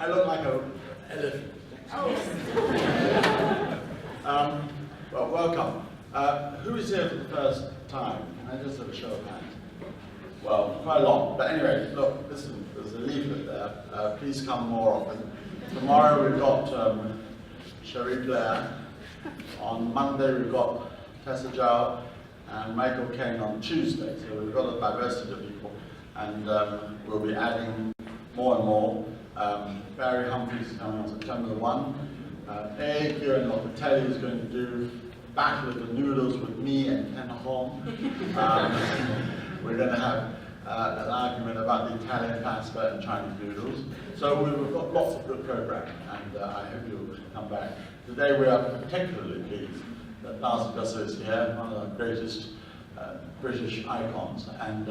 I look like an elephant. Well, welcome. Who is here for the first time? Can I just have a show of hands? Well, quite a lot. But anyway, look, there's a leaflet there. Please come more often. Tomorrow we've got Cherie Blair. On Monday we've got Tessa Zhao and Michael Caine on Tuesday. So we've got a diversity of people, and we'll be adding more and more. Barry Humphries is coming on September the 1. Kieran Locatelli is going to do Battle of the Noodles with me and Ken Holm. We're going to have an argument about the Italian pasta and Chinese noodles. So we've got lots of good programming, and I hope you'll come back. Today we are particularly pleased that Darcey Bussell is here, one of the greatest British icons. And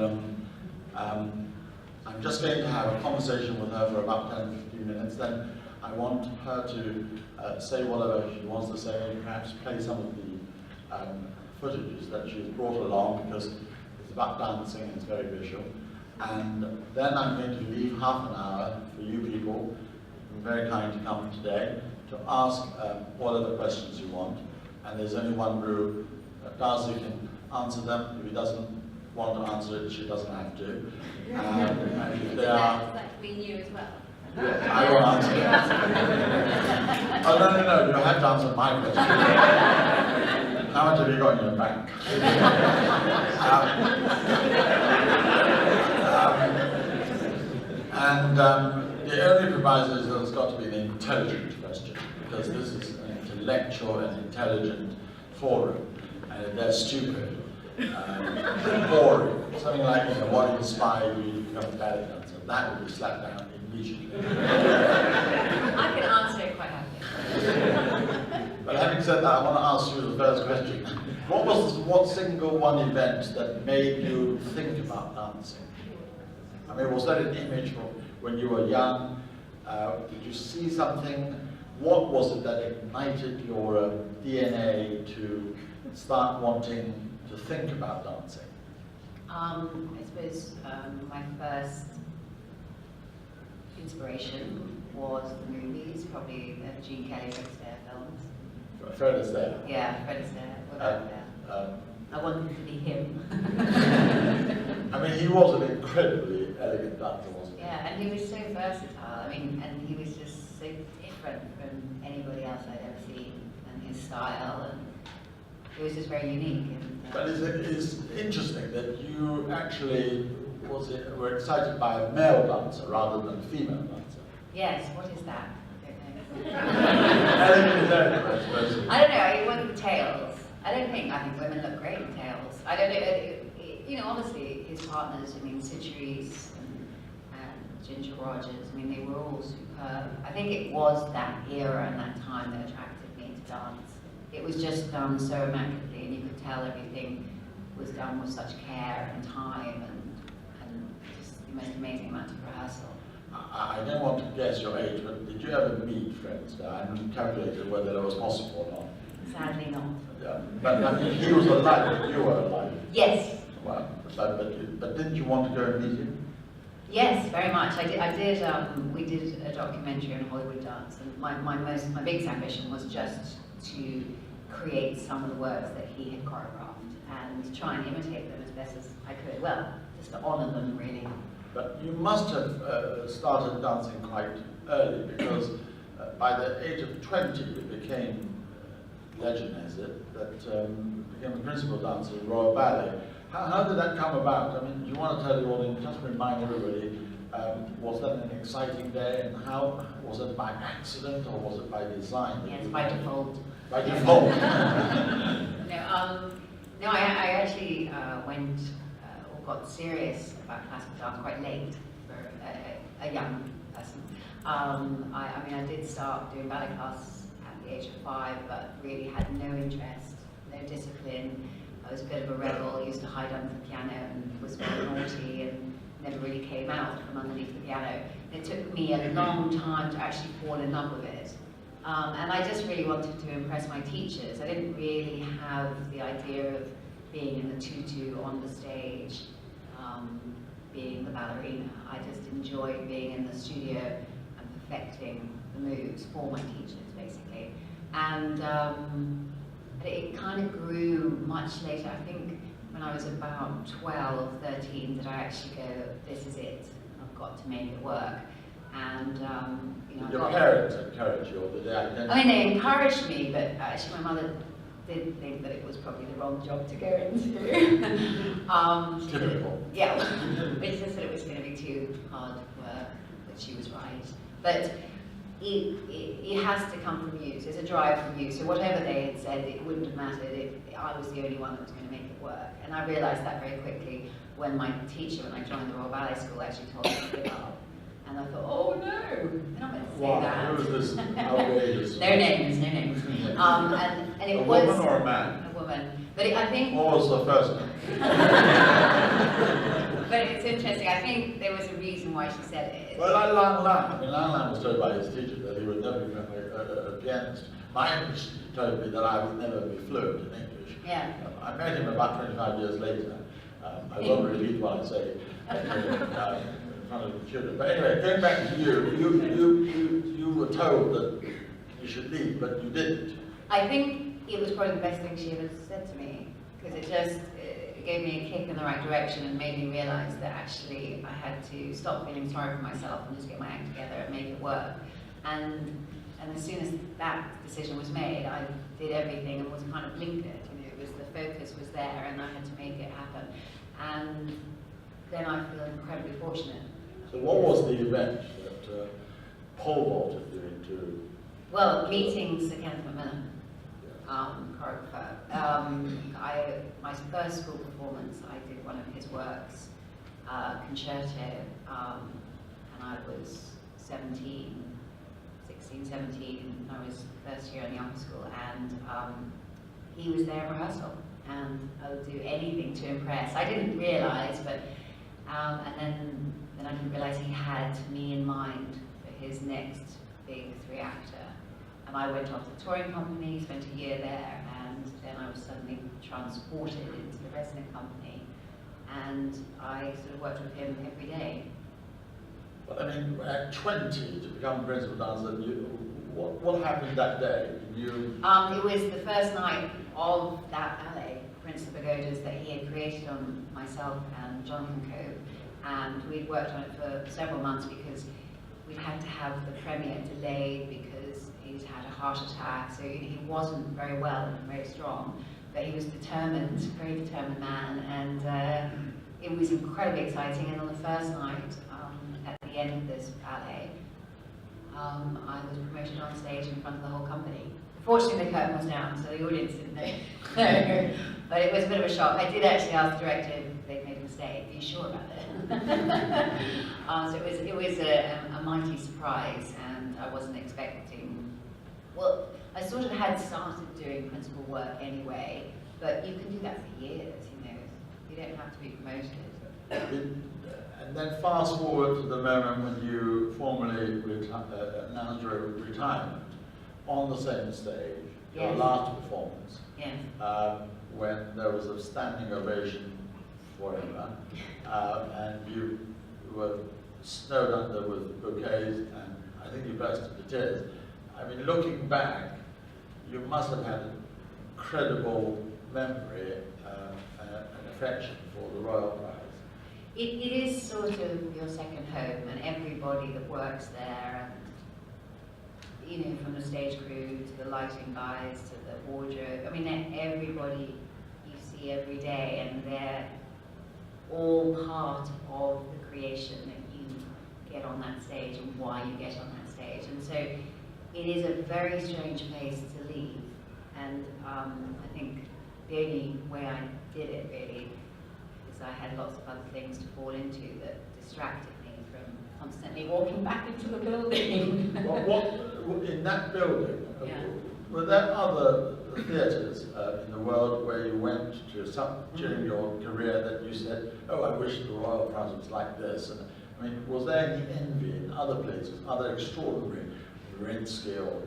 I'm just going to have a conversation with her for about 10 or 15 minutes. Then I want her to say whatever she wants to say, perhaps play some of the footages that she's brought along, because it's about dancing and it's very visual. And then I'm going to leave half an hour for you people, you've been very kind to come today, to ask whatever questions you want. And there's only one rule: Darcey can answer them. If he doesn't want to answer it, she doesn't have to. And if they are... That be you as well. Yes, I will answer it. Oh, no, you have to answer my question. How much have you got in your bank? The only proviso is that it's got to be an intelligent question, because this is an intellectual and intelligent forum, and if they're stupid, boring, something like, what inspired you to become a ballet dancer, that would be slapped down immediately. I can answer it quite happily. But having said that, I want to ask you the first question. What single one event that made you think about dancing? I mean, was that an image from when you were young? Did you see something? What was it that ignited your DNA to start wanting to think about dancing? I suppose my first inspiration was the movies, probably the Gene Kelly Fred Astaire films. Fred Astaire? Yeah, Fred Astaire. I wanted to be him. I mean, he was an incredibly elegant dancer, wasn't he? Yeah, and he was so versatile. I mean, and he was just so different from anybody else I'd ever seen, and his style, and it was just very unique. And, but it's interesting that you actually were excited by a male dancer rather than a female dancer. Yes, what is that? I don't know. Elegant is elegant, I suppose. I don't know, it wasn't tails. I think women look great in tails. I don't know, obviously his partners, I mean, Citrice and Ginger Rogers, I mean, they were all superb. I think it was that era and that time that attracted me to dance. It was just done so immaculately, and you could tell everything was done with such care and time and just the most amazing amount of rehearsal. I don't want to guess your age, but did you ever meet Fred Astaire? I haven't calculated whether that was possible or not. Sadly not. Yeah, but I mean, he was alive, but you were alive. Yes. Well, but didn't you want to go and meet him? Yes, very much. We did a documentary on Hollywood dance, and my biggest ambition was just to create some of the works that he had choreographed and try and imitate them as best as I could. Well, just to honour them, really. But you must have started dancing quite early, because by the age of 20 you became, legend has it, that became a principal dancer in Royal Ballet. How did that come about? I mean, do you want to tell the audience, just remind everybody, was that an exciting day, and how, was it by accident or was it by design? Yes, by default. By default? No, I actually went or got serious about classical dance quite late for a young person. I mean, I did start doing ballet class at the age of 5, but really had no interest, no discipline. I was a bit of a rebel, used to hide under the piano and was very naughty and never really came out from underneath the piano. It took me a long time to actually fall in love with it. And I just really wanted to impress my teachers. I didn't really have the idea of being in the tutu on the stage, being the ballerina. I just enjoyed being in the studio and perfecting the moves for my teachers, basically. And it kind of grew much later. I think when I was about 12, 13, that I actually go, this is it, I've got to make it work. And you know, your parents encouraged you, or did they identify? I mean, they encouraged me, but actually my mother did think that it was probably the wrong job to go into. Typical. Yeah, but she said it was going to be too hard work, but she was right. But it has to come from you, so it's a drive from you. So whatever they had said, it wouldn't have mattered if I was the only one that was going to make it work. And I realised that very quickly when my teacher, when I joined the Royal Ballet School, actually told me to give up. And I thought, oh no, they're not meant to say that. Who was this outrageous? No names, no names. And it a was woman or a man? A woman. But I think. What was the first name? But it's interesting. I think there was a reason why she said it. Well, like Lang Lang. I mean, Lang Lang was told by his teacher that he would never become a pianist. My English teacher told me that I would never be fluent in English. Yeah. I met him about 25 years later. I won't repeat what I say in front of the children. But anyway, going back to you were told that you should leave, but you didn't. I think it was probably the best thing she ever said to me, because it just gave me a kick in the right direction and made me realise that actually I had to stop feeling sorry for myself and just get my act together and make it work. And as soon as that decision was made, I did everything and was kind of blinkered. You know, it was the focus was there, and I had to make it happen. And then I feel incredibly fortunate. So what was the event that pole vaulted you into? Well, meeting Sir Kenneth McMillan, choreographer. My first school performance, I did one of his works, concerto, and I was 16, 17, I was first year in the art school, and he was there in rehearsal, and I would do anything to impress. I didn't realise, but, and then I didn't realise he had me in mind for his next big 3-actor. And I went off to the touring company, spent a year there, and then I was suddenly transported into the resident company, and I sort of worked with him every day. But I mean, at 20 to become principal dancer, what happened that day? It was the first night of that ballet, Prince of Pagodas, that he had created on myself and Jonathan Cove, and we'd worked on it for several months because we'd had to have the premiere delayed because he'd had a heart attack, so he wasn't very well and very strong, but he was determined, very determined man, and it was incredibly exciting. And on the first night, at the end of this ballet, I was promoted on stage in front of the whole company. Fortunately, the curtain was down, so the audience didn't know. But it was a bit of a shock. I did actually ask the director if they'd made a mistake. Are you sure about it? So it was a mighty surprise, and I wasn't expecting. Well, I sort of had started doing principal work anyway, but you can do that for years. You know, you don't have to be promoted. And then fast forward to the moment when you formally announced your retirement on the same stage, your Yes. last performance, Yes. when there was a standing ovation forever, and you were snowed under with bouquets, and I think you burst into tears. I mean, looking back, you must have had an incredible memory and affection for the Royal Prize. It is sort of your second home, and everybody that works there, and you know, from the stage crew to the lighting guys to the wardrobe. I mean, everybody you see every day, and they're all part of the creation that you get on that stage and why you get on that stage. And so it is a very strange place to leave. And I think the only way I did it really is I had lots of other things to fall into that distracted me from constantly walking back into the building. What in that building, Yeah. were there other theatres in the world where you went to some during your career that you said, oh, I wish the Royal Prize was like this? And I mean, was there any envy in other places, other extraordinary, Rinsky or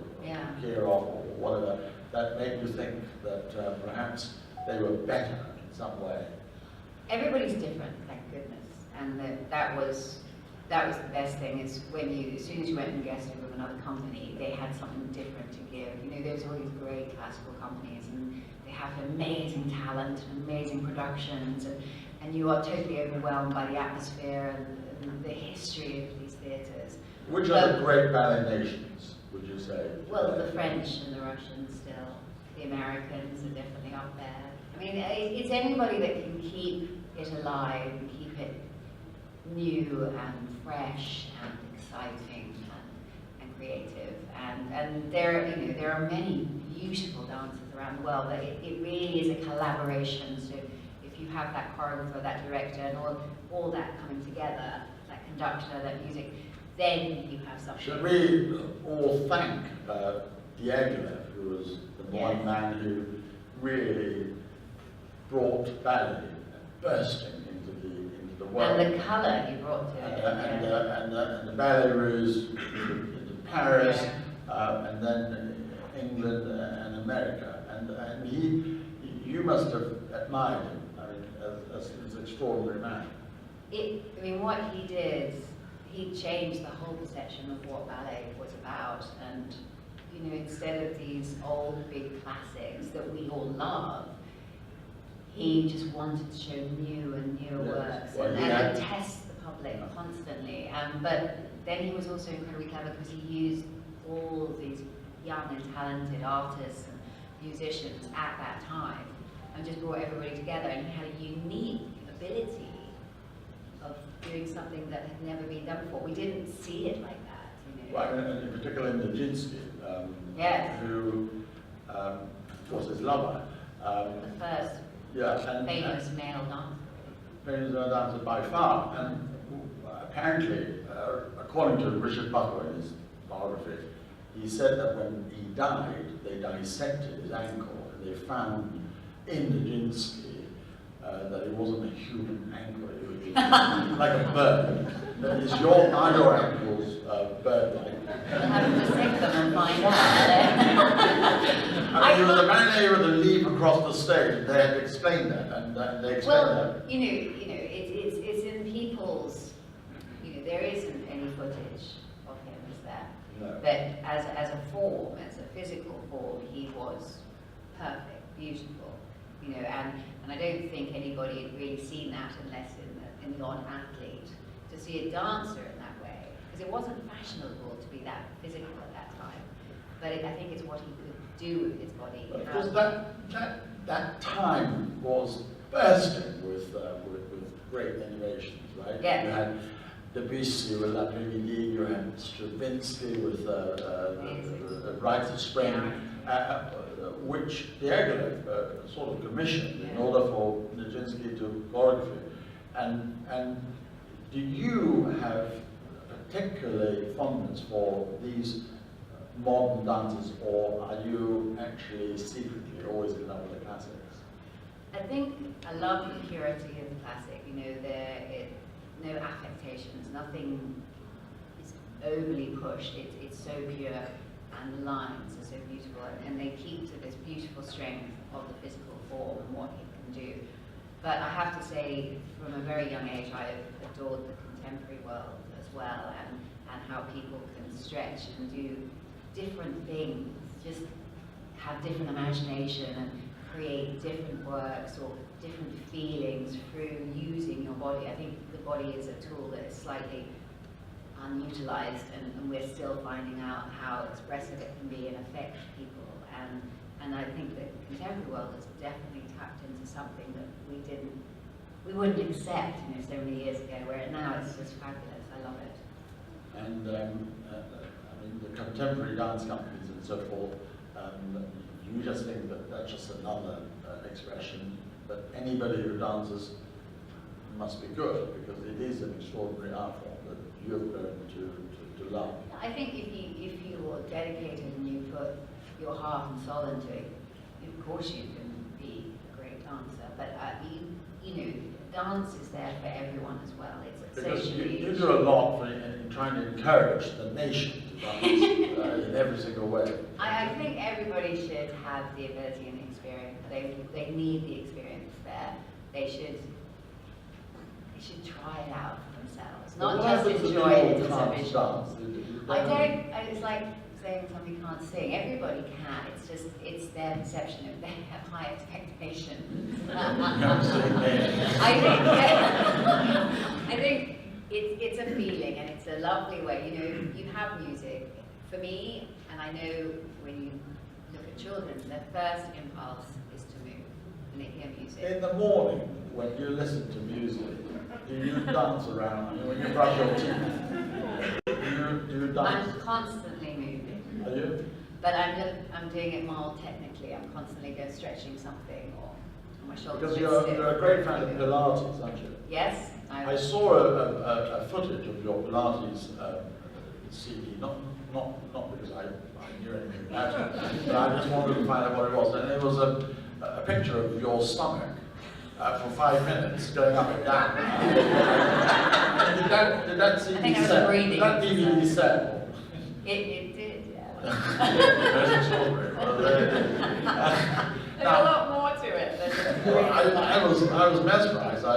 Kirov or whatever, that made you think that perhaps they were better in some way? Everybody's different, thank goodness, and that was that was the best thing, is when you, as soon as you went and guested with another company, they had something different to give. You know, there's all these great classical companies, and they have amazing talent and amazing productions, and you are totally overwhelmed by the atmosphere and the history of these theatres. Which are the great ballet nations, would you say? Well, the French and the Russians still. The Americans are definitely up there. I mean, it's anybody that can keep it alive and keep it new and fresh and exciting and creative. And there, you know, there are many beautiful dancers around the world, but it really is a collaboration. So if you have that choreographer, that director, and all that coming together, that conductor, that music, then you have something. Should we all thank Diaghilev, who was the one man who really brought ballet bursting into the world. And the colour he brought to it. And the ballet rose into Paris, and then England and America. And you must have admired him, I mean, as an extraordinary man. I mean, what he did, he changed the whole perception of what ballet was about. And, you know, instead of these old big classics that we all love, he just wanted to show new and newer works, well, and test the public constantly. But then he was also incredibly clever because he used all these young and talented artists and musicians at that time and just brought everybody together, and he had a unique ability of doing something that had never been done before. We didn't see it like that, you know. Right, and in particular in Nijinsky, Yes. who was his lover. The first famous male dancer. Famous male dancer by far, and apparently, according to Richard Buckle in his biography, he said that when he died, they dissected his ankle, and they found in Nijinsky that it wasn't a human ankle, it was like a bird. Are your ankles bird-like? We'll have to dissect them and find out. I mean, there was a ballet with a leap across the stage, and they had to explain that, and they explained that. You know, it's in people's, you know, there isn't any footage of him, is there? No. But as a form, as a physical form, he was perfect, beautiful, you know, and I don't think anybody had really seen that unless in the athlete, to see a dancer in that way, because it wasn't fashionable to be that physical at that time. But I think it's what he could do with his body. But of course, that time was bursting with great innovations, right? Yeah. You had Debussy with La Première, you had Stravinsky with the Rites of Spring, which Diaghilev sort of commissioned in order for Nijinsky to choreography. And do you have particularly fondness for these modern dancers, or are you actually secretly always in love with the classics? I think I love the purity of the classic. You know, no affectations, nothing is overly pushed. It's so pure, and the lines are so beautiful, and they keep to this beautiful strength of the physical form and what it can do. But I have to say, from a very young age, I adored the contemporary world as well, and how people can stretch and do different things, just have different imagination and create different works or different feelings through using your body. I think the body is a tool that is slightly unutilized, and we're still finding out how expressive it can be and affect people. And I think the contemporary world has definitely tapped into something that we wouldn't accept, you know, so many years ago, where now it's just fabulous. I love it. And I mean, the contemporary dance companies and so forth, you just think that that's just another expression, but anybody who dances must be good, because it is an extraordinary art form that you have learned to love. I think if you are dedicated and you put your heart and soul into it, of course you can be a great dancer, but you know, dance is there for everyone as well. It's Because socially. you do a lot in trying to encourage the nation to dance in every single way. I think everybody should have the ability and the experience. They need the experience there. They should try it out for themselves, But not what just happens if enjoy it people as a can't visual. dance? It's like saying somebody can't sing. Everybody can. It's just, it's their perception of they have high expectations. I think it's a feeling, and it's a lovely way. You know, you have music. For me, and I know when you look at children, their first impulse is to move when they hear music. In the morning, when you listen to music, do you dance around? I mean, when you brush your teeth, do you dance? I'm constantly moving. Are you? But I'm doing it more technically. I'm constantly stretching something or on my shoulders. Because you're a great fan of Pilates, aren't you? Yes. I saw a footage of your Pilates CD, not because I knew anything about it, but I just wanted to find out what it was. And it was a picture of your stomach for 5 minutes going up and down. Did that CD I think I was sell? breathing. Did that DVD sell? It did, yeah. That's extraordinary. There's a lot more to it than Well, I was mesmerized. I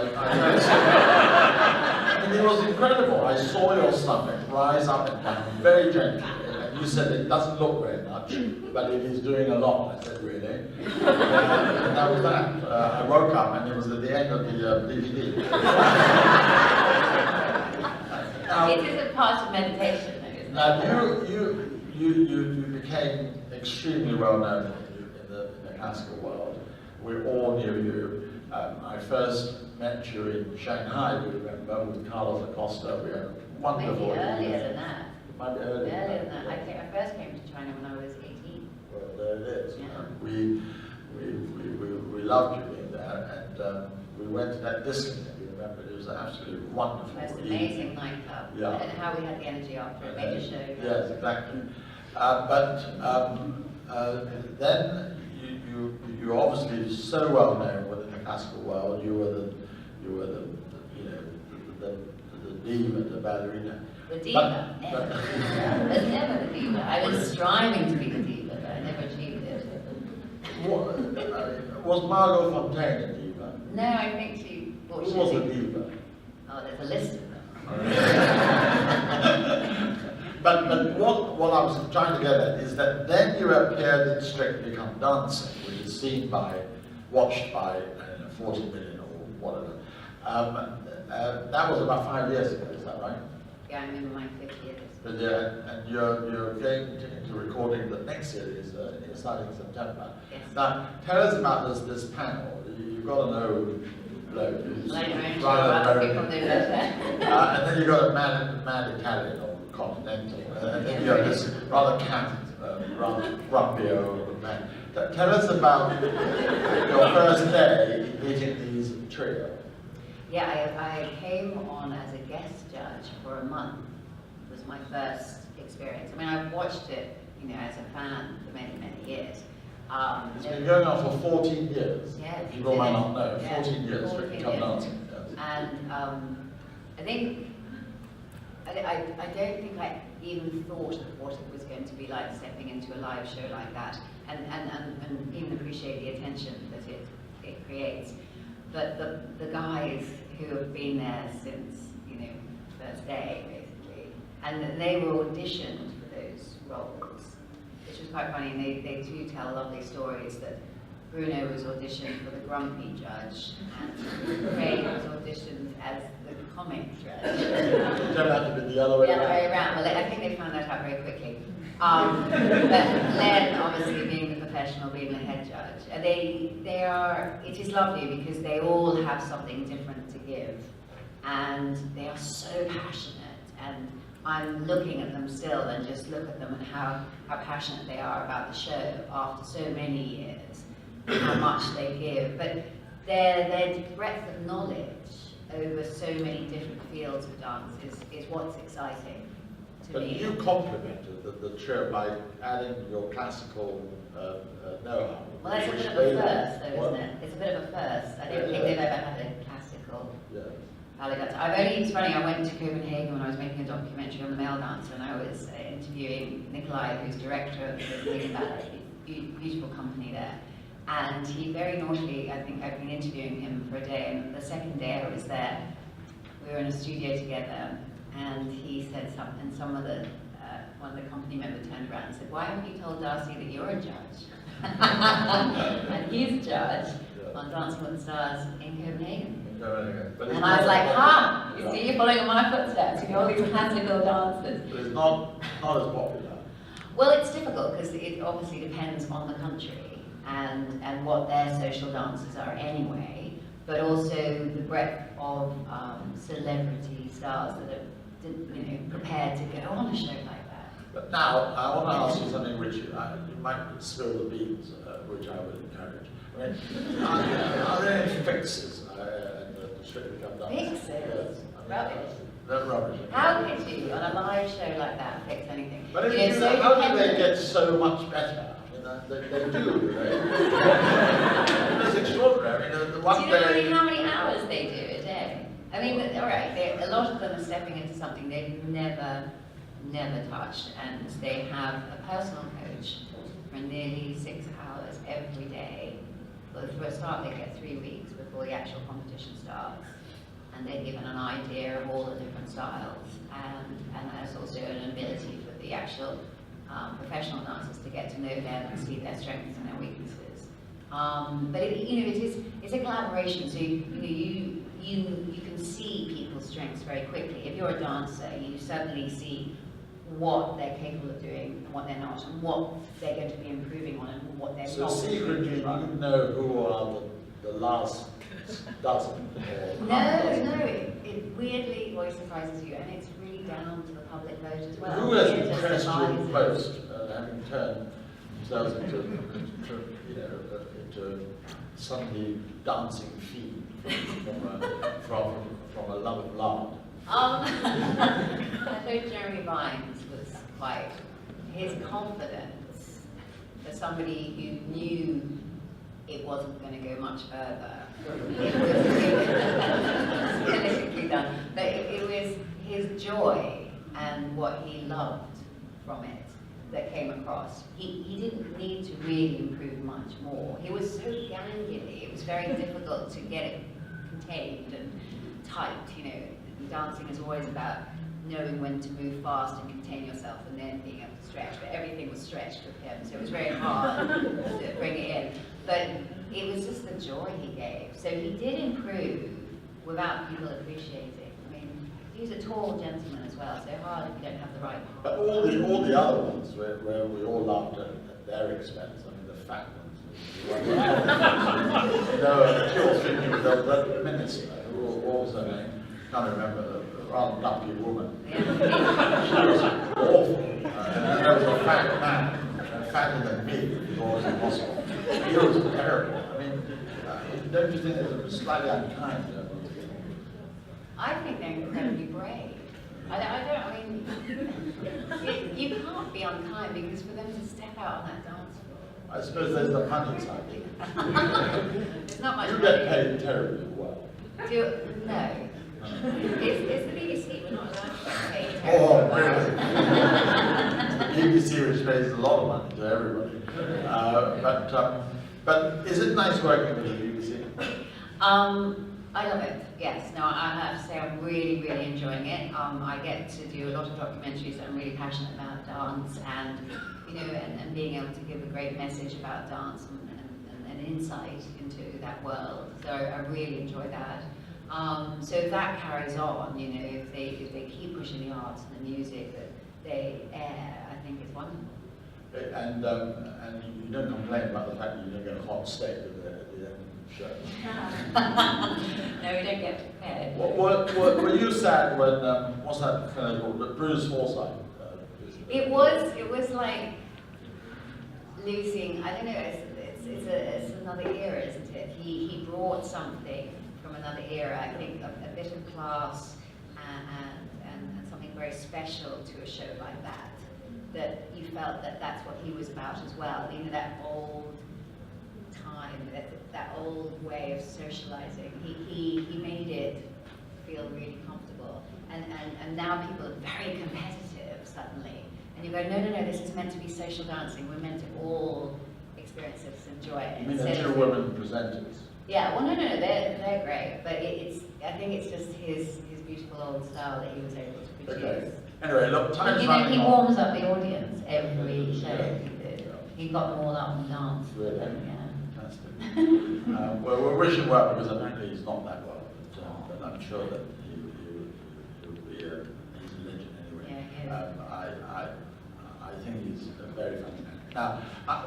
mean, it was incredible. I saw your stomach rise up and down very gently, and you said it doesn't look very much, but it is doing a lot. I said, really? And that was that. I woke up and it was at the end of the DVD. it is a part of meditation, though, isn't it? Now, you became extremely well known in the classical world. We all knew you. I first met you in Shanghai, do you remember, with Carlos Acosta. We had a wonderful Maybe earlier than that. Might be earlier than that. I first came to China when I was 18. Well, there it is. Yeah. We loved you being there, and we went to that disco, if you remember. It was absolutely wonderful. Most amazing nightclub. Yeah. And how we had the energy after a major show. Yes, exactly. Then you're obviously so well known within the classical world. You were the diva, the ballerina. The diva. I was never the diva. I was striving to be the diva, but I never achieved it. Was Margot Fontaine a diva? No, I think she. Who was a diva? Oh, there's a list of them. But what I was trying to get at is that then you appeared in Strictly Come Dancing, which is watched by 40 million or whatever. That was about 5 years ago, is that right? Yeah, I'm in my 5th year. But and you're going into recording the next series starting in September. Yes. Now, tell us about this panel. You've got to know bloke who's Well, anyway, I'm sure rather other American. people do better. And then you've got a mad Italian or continental, and then you have this rather rather grumpy old man. Tell us about your first day meeting these trio. Yeah, I came on as a guest judge for a month. It was my first experience. I mean, I've watched it, as a fan for many, many years. It's been going on for 14 years. Yeah, People might not know. yeah, 14 years, 14 Strictly Come years. Dancing. Yes. And I don't think I even thought of what it was going to be like stepping into a live show like that, and even appreciate the attention that it creates. But the guys who have been there since, first day, basically, and they were auditioned for those roles, which was quite funny, and they do tell lovely stories that Bruno was auditioned for the grumpy judge, and Craig was auditioned as the comic judge. It turned out to be the other way The other around. way around. Well, I think they found that out very quickly. But Len, obviously being the professional, being the head judge, it is lovely because they all have something different to give, and they are so passionate, and I'm looking at them still and just look at them and how passionate they are about the show after so many years, and how much they give. But their breadth of knowledge over so many different fields of dance is what's exciting to But me. you complemented the trio by adding your classical know-how. Well, that's a bit of a first, though, isn't it? It's a bit of a first. I don't think they've ever had a classical Yeah. ballet dancer. It's funny, I went to Copenhagen when I was making a documentary on the male dancer, and I was interviewing Nikolai, who's director of the Ballerina Ballet, beautiful company there. And he very naughtily, I think I've been interviewing him for a day, and the second day I was there, we were in a studio together, and he said something, and one of the company members turned around and said, "Why haven't you told Darcey that you're a judge?" And he's a judge on Dancing with the Stars in Copenhagen. And I was like, you see, you're following in my footsteps, you know, all these classical dancers. But it's not as popular. Well, it's difficult because it obviously depends on the country and what their social dances are anyway, but also the breadth of celebrity stars that are prepared to go on a show like that. But now, I want to ask you something which you might spill the beans, which I would encourage. I mean, are there any fixes in the Strictly Come Dancing? Fixes? Yes. Rubbish. They're rubbish. How could you, on a live show like that, fix anything? But how do they get so much better? I mean, they do, right? It's extraordinary. I mean, the one do you know day... how many hours they do a day? I mean, all right, a lot of them are stepping into something they've never touched, and they have a personal coach for nearly 6 hours every day. But for a start, they get 3 weeks before the actual competition starts, and they're given an idea of all the different styles, and there's also an ability for the actual professional dancers to get to know them and see their strengths and their weaknesses. But it's a collaboration, so you can see people's strengths very quickly. If you're a dancer, you suddenly see what they're capable of doing and what they're not, and what they're going to be improving on and what they're not. So secretly, you know who are the last dozen? No, it weirdly always surprises you, and it's really down to the public vote as well. Who has impressed you most, having turned themselves into suddenly dancing feet from a love of lard? I thought Jeremy Vines was quite, his confidence for somebody who knew it wasn't going to go much further. It was politically done, but it was his joy and what he loved from it that came across. He didn't need to really improve much more. He was so gangly, it was very difficult to get it contained and tight, Dancing is always about knowing when to move fast and contain yourself and then being able to stretch, but everything was stretched with him, so it was very hard to bring it in. But it was just the joy he gave. So he did improve without people appreciating. I mean, he's a tall gentleman as well, so hard if you don't have the right... But all the other ones where we all laughed at their expense, I mean, the fat ones. Two or three people, the minister, who was her name? Can't remember, the rather dumpy woman. Yeah. She was awful. And then there was a fat man, fatter than me, it was always impossible. He was terrible. I mean, don't you think it was slightly unkind? I think they're incredibly brave. I mean, you can't be unkind because for them to step out on that dance floor. I suppose there's the money side. There's not much You money. get paid terribly well. No. It's the BBC, we're not allowed to get paid. Oh, really? The BBC, which pays a lot of money to everybody. But is it nice working with the BBC? I love it, yes. No, I have to say I'm really, really enjoying it. I get to do a lot of documentaries that I'm really passionate about dance and, and being able to give a great message about dance and insight into that world. So I really enjoy that. So if that carries on, if they keep pushing the arts and the music that they air, I think it's wonderful. And you don't complain about the fact that you don't get a hot steak at the end of the show. No, we don't get prepared. Were you sad when what's that kind called? Bruce Forsyth. It was like losing. I don't know. It's another era, isn't it? He brought something from another era. I think a bit of class and something very special to a show like that. That you felt that that's what he was about as well. That old time, that old way of socializing. He made it feel really comfortable. And now people are very competitive suddenly. And you go, no, this is meant to be social dancing. We're meant to all experience this, enjoy it. You mean the two women presenters? Yeah, well, no, they're great. But I think it's just his beautiful old style that he was able to produce. Okay. Anyway, look, time's You know, running he on. warms up the audience every show Yeah. he did. He got them all up and danced. Really? Yeah. Fantastic. Well, we're wishing well because apparently he's not that well, but I'm sure that he will be he's a legend anyway. Yeah, he is. I think he's a very funny man. Now,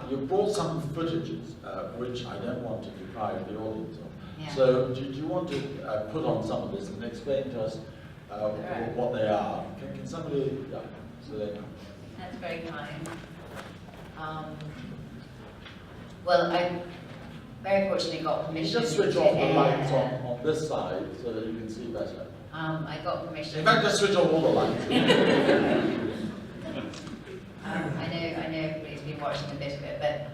you brought some footages which I don't want to deprive the audience of. Yeah. So, do you want to put on some of this and explain to us Right. what they are? Can somebody, yeah, so they know. That's very kind. Well, I very fortunately got You permission just switch to off the air. lights on this side so that you can see better. I got permission. In fact, just switch off all the lights. I know everybody's been watching a bit of it, but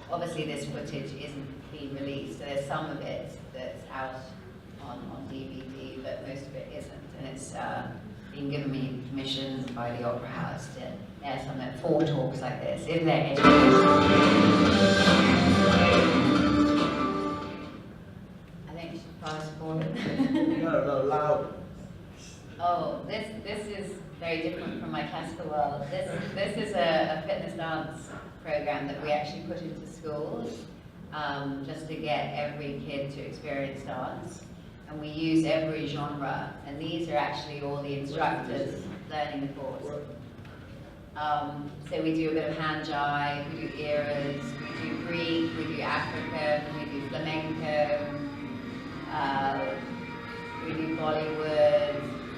obviously this footage isn't being released. So there's some of it that's out on DVD, but most of it isn't. And it's been given me permission by the Opera House to air some at 4 talks like this, if they're educational. I think you should fast forward. No, loud. Oh, this is very different from my classical world. This is a fitness dance program that we actually put into schools just to get every kid to experience dance. And we use every genre, and these are actually all the instructors learning the course. So we do a bit of hand jive, we do eras, we do Greek, we do African, we do flamenco, we do Bollywood,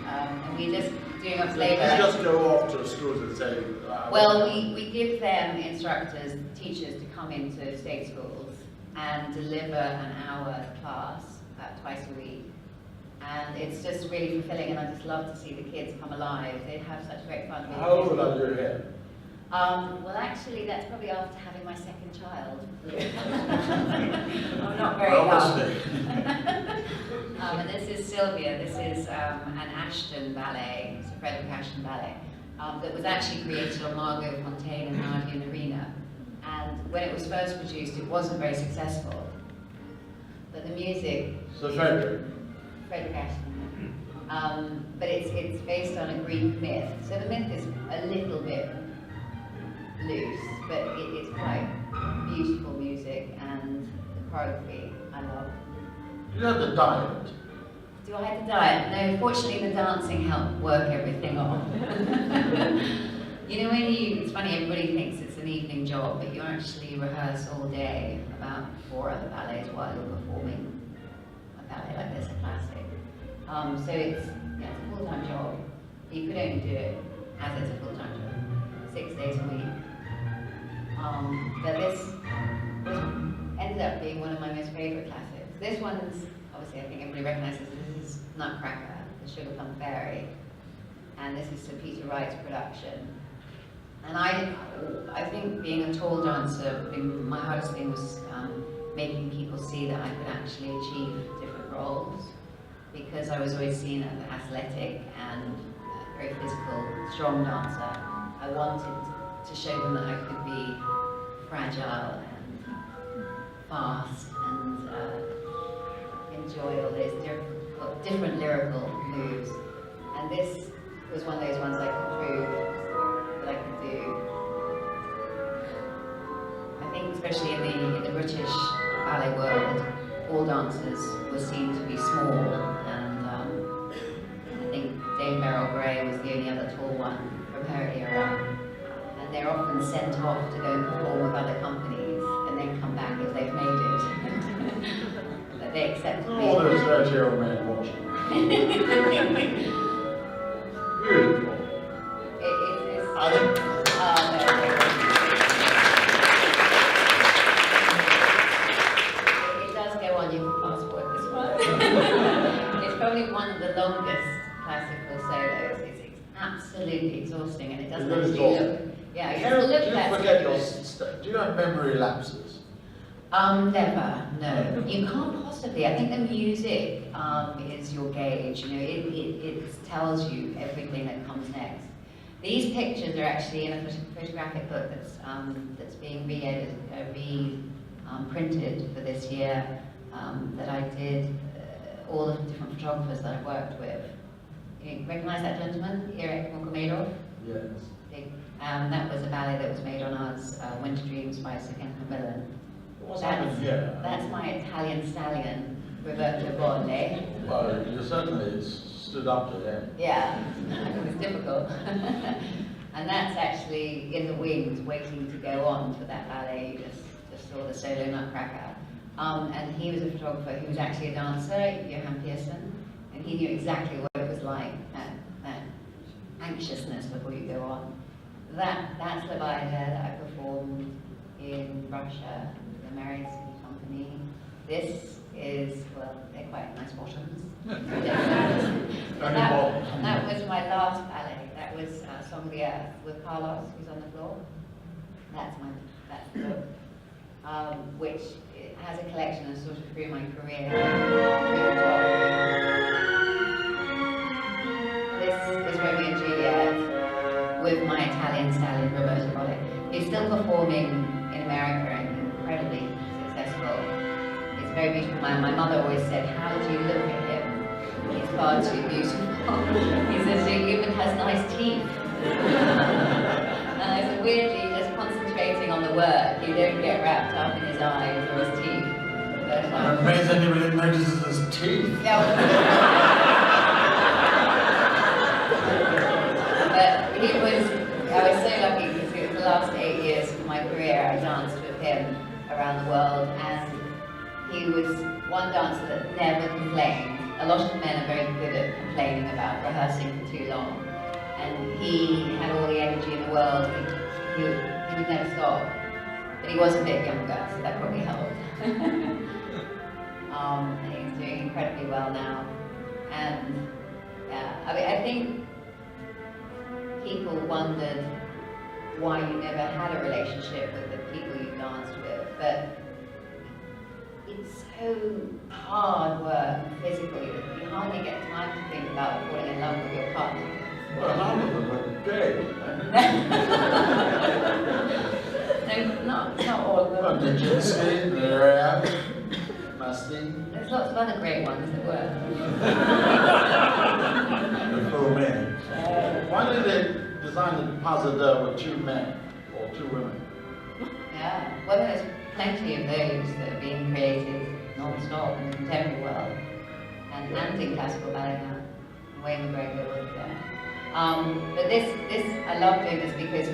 and we just doing a flavor. You just go off to schools and say. Well, we give them instructors, teachers to come into state schools and deliver an hour class twice a week. And it's just really fulfilling, and I just love to see the kids come alive. They have such great fun. How old are you here? Well, actually, that's probably after having my second child. I'm not very young. And this is Sylvia. This is an Ashton ballet. It's a Frederick Ashton ballet that was actually created on Margot Fontaine and Nadia Narina. And when it was first produced, it wasn't very successful. But the music. So Frederick. Frederick Ashton. But it's based on a Greek myth. So the myth is a little bit loose, but it's quite beautiful music, and the choreography I love. You have the diet. Do I have to diet? No, fortunately the dancing helped work everything off. You know, it's funny, everybody thinks it's an evening job, but you actually rehearse all day, about 4 other ballets while you're performing a ballet like this, a classic. So it's a full-time job. You could only do it as it's a full-time job, 6 days a week. But this ended up being one of my most favourite classics. This one's, obviously I think everybody recognises, this is Nutcracker, the Sugarplum Fairy, and this is Sir Peter Wright's production. And I think being a tall dancer, my hardest thing was making people see that I could actually achieve different roles, because I was always seen as an athletic and very physical, strong dancer. I wanted to show them that I could be fragile and fast and enjoy all those different lyrical moves. And this was one of those ones I could prove that I could do. I think especially in the British ballet world, all dancers were seen to be small, and I think Dame Beryl Gray was the only other tall one from her era. And they're often sent off to go and perform with other companies and then come back if they've made it. But they accept to be. All those virtual men watching. Beautiful. It is. I think. It does go on. You can fast forward this one. It's probably one of the longest classical solos. It's absolutely exhausting, and it doesn't It is actually exhausting. look. Yeah, it Do doesn't look you that forget your good. step? Do you have memory lapses? Never, no. You can't possibly. I think the music is your gauge. You know, it tells you everything that comes next. These pictures are actually in a photographic book that's being reprinted for this year that I did all the different photographers that I've worked with. You recognise that gentleman, Eric Moncomero? Yes. That was a ballet that was made on us, Winter Dreams by Sufjan Macmillan. What's happened here? That's my Italian stallion, Roberto Bolle. Well, you certainly stood up to him. Yeah, it was difficult. And that's actually in the wings, waiting to go on for that ballet. You just saw the solo Nutcracker. And he was a photographer who was actually a dancer, Johan Pearson, and he knew exactly what it was like, that anxiousness before you go on. That's the ballet that I performed in Russia, the Married City Company. This is, well, they're quite nice bottoms. that was my last ballet. That was Song of the Earth with Carlos, who's on the floor. That's the book, which has a collection of sort of through my career. This is Romeo and Juliet with my Italian stallion Roberto Bolle. He's still performing in America and incredibly successful. It's very beautiful. My mother always said, "How do you look at him? He's far too beautiful." He says he even has nice teeth. And I said, weirdly, just concentrating on the work, you don't get wrapped up in his eyes or his teeth. But, I'm amazed anybody notices his teeth. Yeah, but I was so lucky because it was the last 8 years of my career. I danced with him around the world, and he was one dancer that never complained. A lot of men are very good at complaining about rehearsing for too long. And he had all the energy in the world. He would never stop. But he was a bit younger, so that probably helped. And he's doing incredibly well now. And yeah, I mean, I think people wondered why you never had a relationship with the people you danced with. But it's so hard work physically that you hardly get time to think about falling in love with your partner. Well, none of them are gay. No, not all of them. Well, Nijinsky, Miriam, Masti. There's lots of other great ones that were. The full men. Why did they design the pass-de-deux with 2 men or 2 women? Yeah, well, there's plenty of those that are being created non-stop in the contemporary world, and in classical ballet now. Wayne McGregor was there. But this, I love doing this because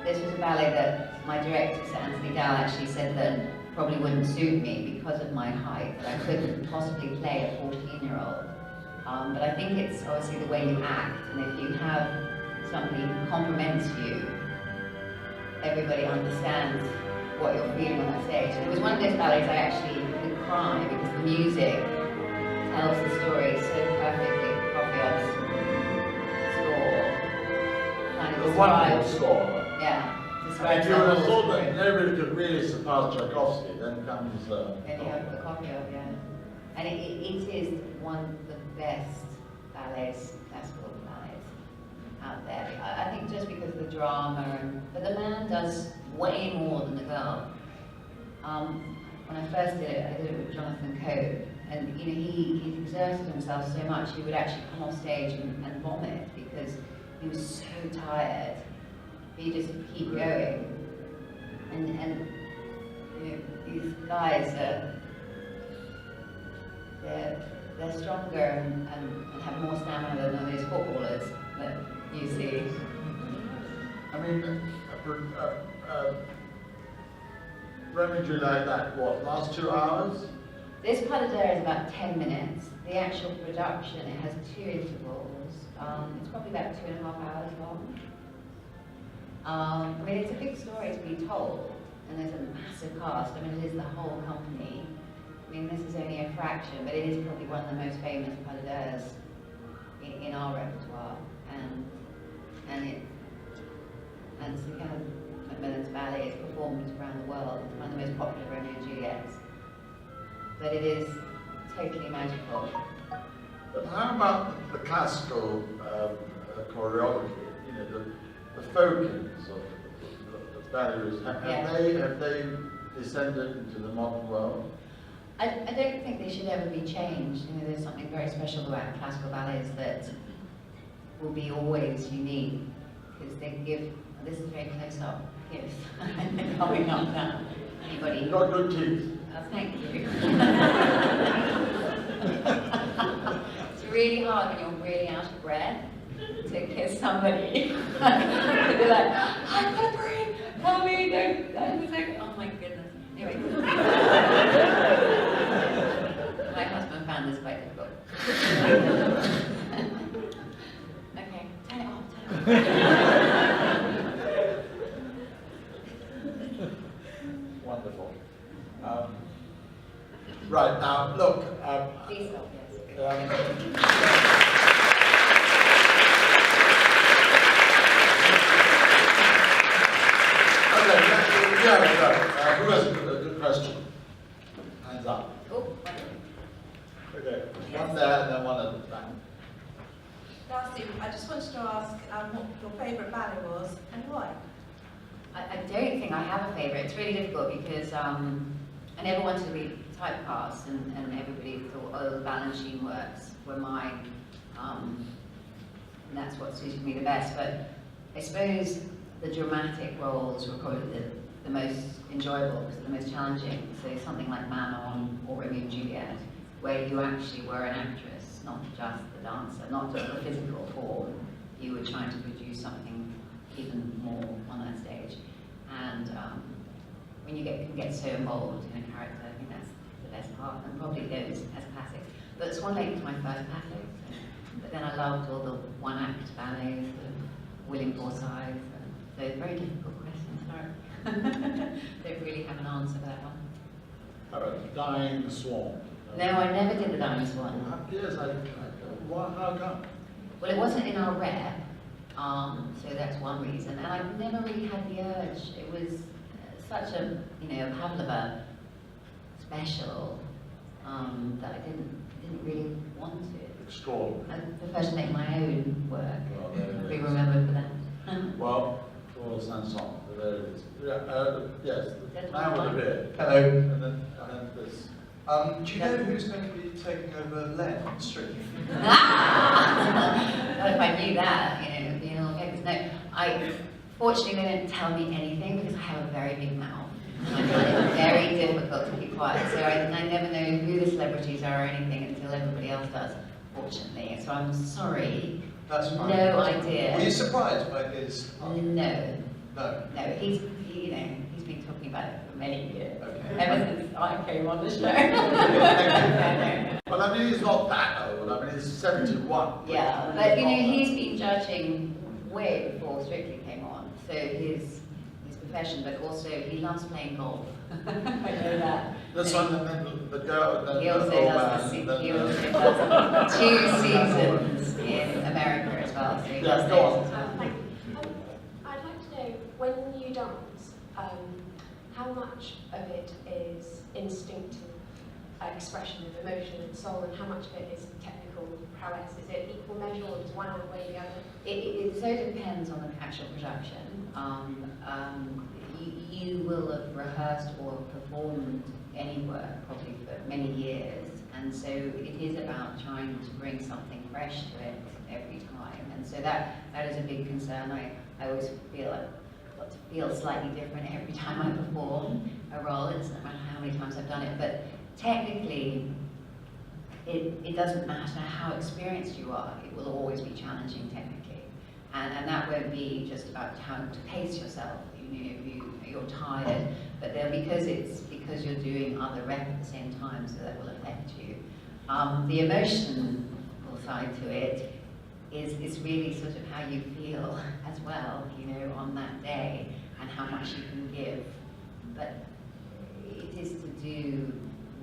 this was a ballet that my director, Sir Anthony Dow, actually said that probably wouldn't suit me because of my height, that I couldn't possibly play a 14-year-old. But I think it's obviously the way you act, and if you have somebody who compliments you, everybody understands what you're feeling on the stage. And it was one of those ballets I actually could cry because the music tells the story so perfectly. Profiot's score kind of The wonderful score. Yeah. And if you would have thought that nobody could really surpass Tchaikovsky, then comes then you have the Profiot, yeah. And it is one of the best ballets, classical ballets out there. I think just because of the drama, but the man does way more than the girl. When I first did it, I did it with Jonathan Coe, and you know he exerted himself so much he would actually come off stage and vomit because he was so tired. But you just keep going, and you know, these guys they're stronger and have more stamina than those footballers that you see. I mean, Romeo and Juliet, that what, last 2 hours? This pas-de-deux is about 10 minutes. The actual production, it has 2 intervals. It's probably about 2.5 hours long. I mean, it's a big story to be told, and there's a massive cast. I mean, it is the whole company. I mean, this is only a fraction, but it is probably one of the most famous pas-de-deux in our repertoire. And Sufjan Macmillan's ballet is performed around the world. It's one of the most popular Romeo and Juliets. But it is totally magical. But how about the classical choreography? You know, the folkens of the ballerins. Have they descended into the modern world? I don't think they should ever be changed. You know, there's something very special about classical ballets that will be always unique, because they give, this is very close up, yes, they're coming up now. Anybody? You've got good teeth. Oh, thank you. It's really hard when you're really out of breath to kiss somebody. They're like, I'm gonna breathe, help me, don't. Oh my goodness. Anyway. My husband found this quite difficult. Okay, turn it off. Wonderful. Right, now, look. Please stop, yes. Okay, who has a good question? Hands up. Oh, Okay, one there and then one at the back. Darcey, I just wanted to ask what your favourite ballet was and why. I don't think I have a favourite. It's really difficult because I never wanted to be typecast, and everybody thought, oh, the Balanchine works were mine, and that's what suited me the best. But I suppose the dramatic roles were probably the most enjoyable because they're the most challenging. So something like Manon or Romeo and Juliet, where you actually were an actress, not just the dancer, not just the physical form. You were trying to produce something even more on that stage. And when you can get so involved in a character, I think that's the best part, and probably those as classics. But Swan Lake was my first ballet, but then I loved all the one-act ballets, the William Forsythe. So very difficult question, sorry. Don't really have an answer for that one. How about Dying Swan? No, I never did the Dying Swan. Yes, how come? Well, it wasn't in our rep, so that's one reason. And I never really had the urge. It was such a, Pavlova special that I didn't really want it. Extraordinary. I prefer to make my own work. Well, there it Be is. remembered for that. Well, Paul Sanson, there it is. Yes, That's man with a fine. beard. Hello. And then this. Do you know who's going to be taking over Len on Strictly? Well, if I knew that, it'd be a little famous. No, fortunately they don't tell me anything because I have a very big mouth. And I find it very difficult to keep quiet. So I never know who the celebrities are or anything until everybody else does, fortunately. So I'm sorry. That's fine. No idea. Were you surprised by his? No. No. No, he's been talking about it for many years. Okay. Ever since I came on the show. Well, I mean, he's not that old. I mean, he's 71. Yeah, but he's been judging way before Strictly came on. So his profession, but also he loves playing golf. I know that. This one, and then the girl, then He also the old does, man. he also does 2 seasons in America as well. So he Yeah, does go those on. as well. I'd like to know, when you dance, how much of it is instinctive expression of emotion and soul, and how much of it is technical prowess? Is it equal measure, or does one outweigh the other? It so depends on the actual production. You will have rehearsed or performed any work probably for many years, and so it is about trying to bring something fresh to it every time, and so that is a big concern. I always feel I've got to feel slightly different every time I perform a role. It doesn't matter how many times I've done it, but technically it doesn't matter how experienced you are, it will always be challenging technically, and that won't be just about how to pace yourself. You're tired, but then because you're doing other rep at the same time, so that will affect you. The emotional side to it is really sort of how you feel as well, on that day, and how much you can give. But it is to do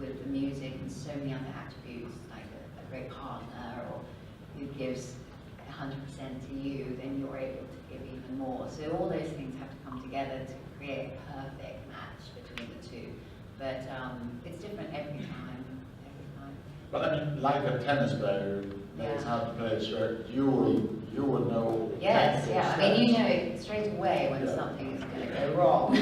with the music and so many other attributes, like a great partner, or who gives 100% to you, then you're able to give even more. So all those things have to come together to create a perfect match between the two. But it's different every time. But I mean, like a tennis player who knows how to play a stroke, you will know all the Yes, technical yeah. I steps. mean, you know it straight away when Yeah. something is going to go wrong,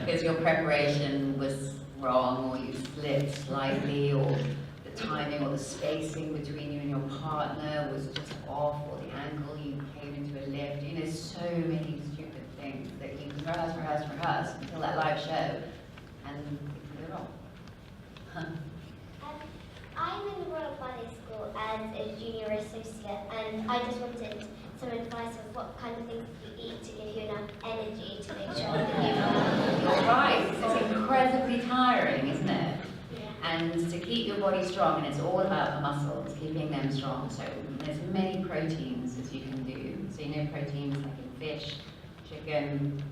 because your preparation was wrong, or you slipped slightly, or the timing or the spacing between you and your partner was just off, or the angle you came into a lift. You know, so many stupid things that you can rehearse until that live show, and it can go wrong. I'm in the Royal Ballet School as a junior associate, and I just wanted some advice of what kind of things you eat to give you enough energy to make sure that You're right, it's incredibly tiring, isn't it? Yeah. And to keep your body strong, and it's all about the muscles, keeping them strong. So there's many proteins as you can do. So you know proteins like in fish, chicken,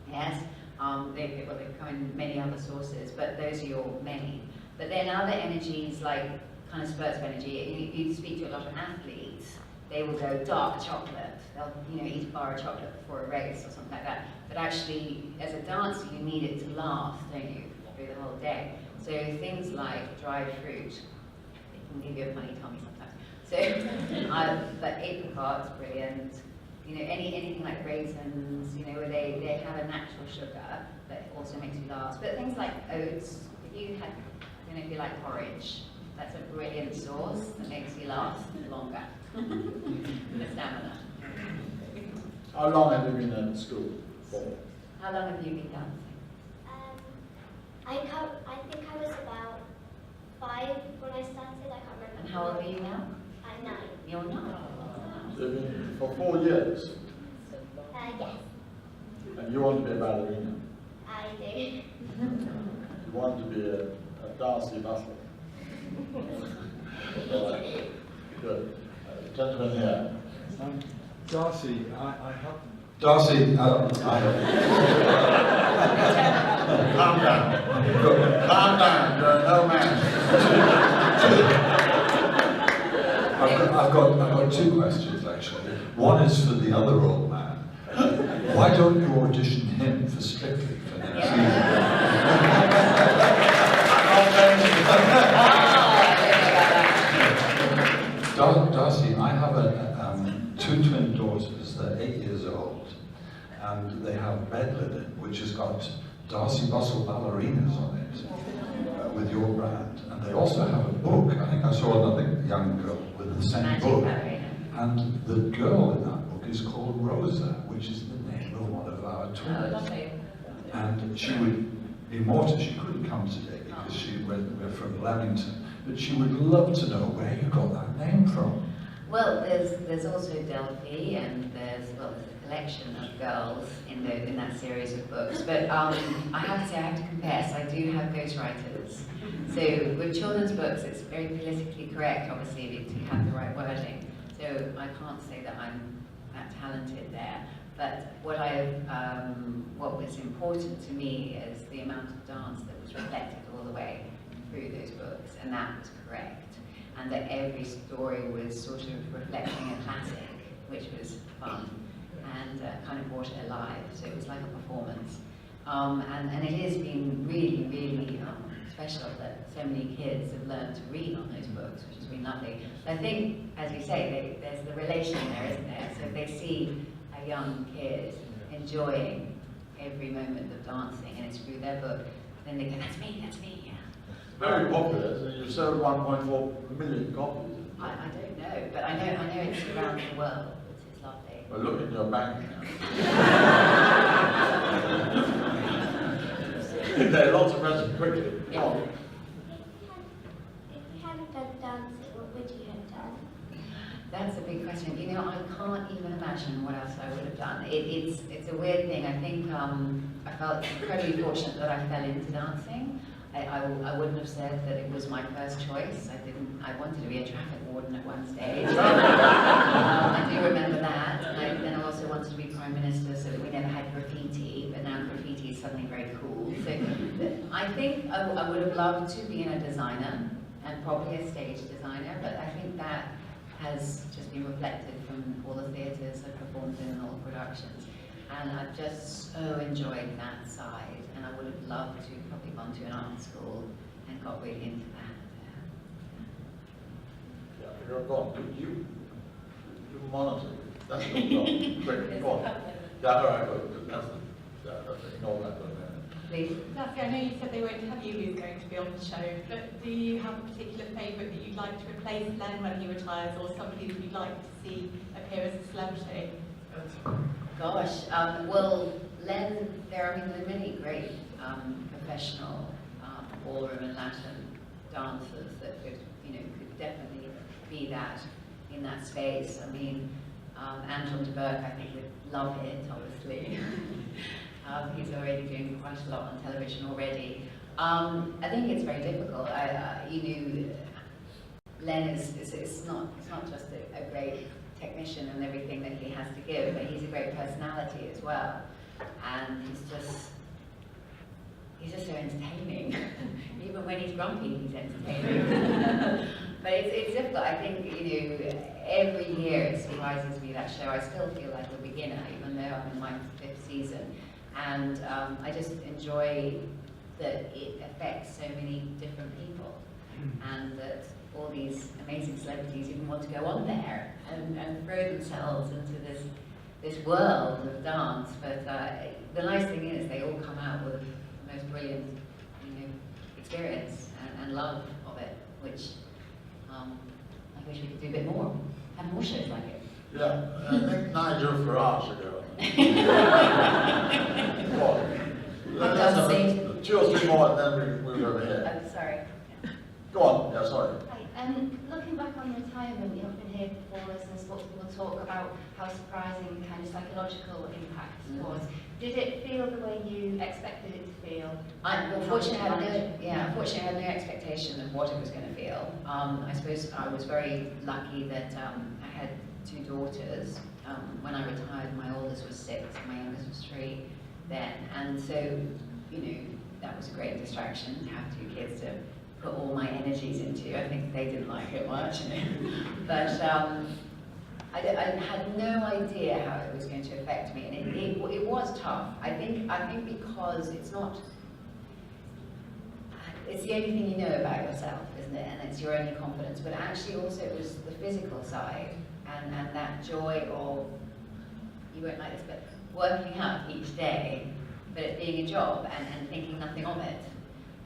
yes. They come in many other sources, but those are your many. But then other energies, like kind of spurts of energy, you speak to a lot of athletes, they will go dark chocolate. They'll, you know, eat a bar of chocolate before a race or something like that. But actually, as a dancer, you need it to last, don't you, through the whole day. So things like dried fruit, it can give you a funny tummy sometimes. So, but apricots, brilliant. You know, anything like raisins, you know, where they have a natural sugar that also makes you last. But things like oats, if you had, I don't know if you like porridge, that's a brilliant sauce that makes you last longer. The stamina. How long have you been in school for? How long have you been dancing? I think I was about 5 when I started. I can't remember. And how old are you now? I'm 9. You're not. You've been for 4 years, Yes, and you want to be a ballerina. I do. You want to be a Darcey Bussell. Good. Gentleman here. Darcey, I have... Darcey, Calm down. Calm down. You're no man. I've got 2 questions actually. One is for the other old man. Why don't you audition him for Strictly for next season? Darcey, I have 2 twin daughters. They're 8 years old, and they have bed linen which has got Darcey Bussell ballerinas on it with your brand. And they also have a book. I think I saw another young girl with the same Magic book. ballerina. And the girl in that book is called Rosa, which is the name of one of our Oh, twins. lovely. And she would be more to, she couldn't come today because we're from Leamington, but she would love to know where you got that name from. Well, there's also Delphi, and there's a collection of girls in that series of books. But I have to say, I have to confess, I do have ghostwriters. So with children's books, it's very politically correct, obviously, to have the right wording. So I can't say that I'm that talented there. But what was important to me is the amount of dance that was reflected all the way through those books, and that was correct. And that every story was sort of reflecting a classic, which was fun, and kind of brought it alive. So it was like a performance. And it has been really, really special that so many kids have learned to read on those books, which has been lovely. I think, as you say, there's the relation there, isn't there? So if they see a young kid enjoying every moment of dancing, and it's through their book, then they go, that's me, yeah. Very popular. So you've sold 1.4 million copies. I don't know, but I know it's around the world, which is lovely. Well, look at your bank account. There are lots of questions quickly. Yeah. Oh, If you hadn't done dancing, what would you have done? That's a big question. You know, I can't even imagine what else I would have done. It's a weird thing. I think I felt incredibly fortunate that I fell into dancing. I wouldn't have said that it was my first choice. I wanted to be a traffic warden at one stage. I do remember that. And then I also wanted to be Prime Minister so that we never had graffiti, but now graffiti is suddenly very cool. So I think I would have loved to be a designer, and probably a stage designer, but I think that has just been reflected from all the theatres I've performed in and all the productions. And I've just so enjoyed that side, and I would have loved to probably gone to an art school and got really into that. yeah, you're gone. You monitor. That's your job. Quick, go on. Yeah, all right, good. That's ignore that for a minute. please. Darcey, I know you said they won't tell you who's going to be on the show, but do you have a particular favourite that you'd like to replace Len when he retires, or somebody that you'd like to see appear as a celebrity? Gosh, well, Len, there are many great professional ballroom and Latin dancers that could, could definitely be that in that space. I mean, Anton de Burke, I think, would love it, obviously. He's already doing quite a lot on television already. I think it's very difficult. Len is not just a great technician and everything that he has to give, but he's a great personality as well. And he's just so entertaining. Even when he's grumpy, he's entertaining. But it's difficult. I think, every year it surprises me, that show. I still feel like a beginner, even though I'm in my 5th season. And I just enjoy that it affects so many different people, and that all these amazing celebrities even want to go on there and throw themselves into this world of dance. But the nice thing is they all come out with the most brilliant experience and love of it, which I wish we could do a bit more, have more shows like it. Yeah, I think Nigel Farage should go on. Let's have 2 or 3 more and then we move over here. Oh, sorry. Go on, yeah, sorry. Hi, looking back on retirement, we have been here before listening to sports people talk about how surprising kind of psychological impact was. Did it feel the way you expected it to feel? Unfortunately, I had no expectation of what it was going to feel. I suppose I was very lucky that I had 2 daughters. When I retired, my oldest was 6, my youngest was 3 then, and so, that was a great distraction to have 2 kids to put all my energies into. I think they didn't like it much, but I had no idea how it was going to affect me, and it was tough. I think because it's the only thing you know about yourself, isn't it? And it's your only confidence. But actually, also it was the physical side and that joy of, you won't like this, but working out each day, but it being a job and thinking nothing of it.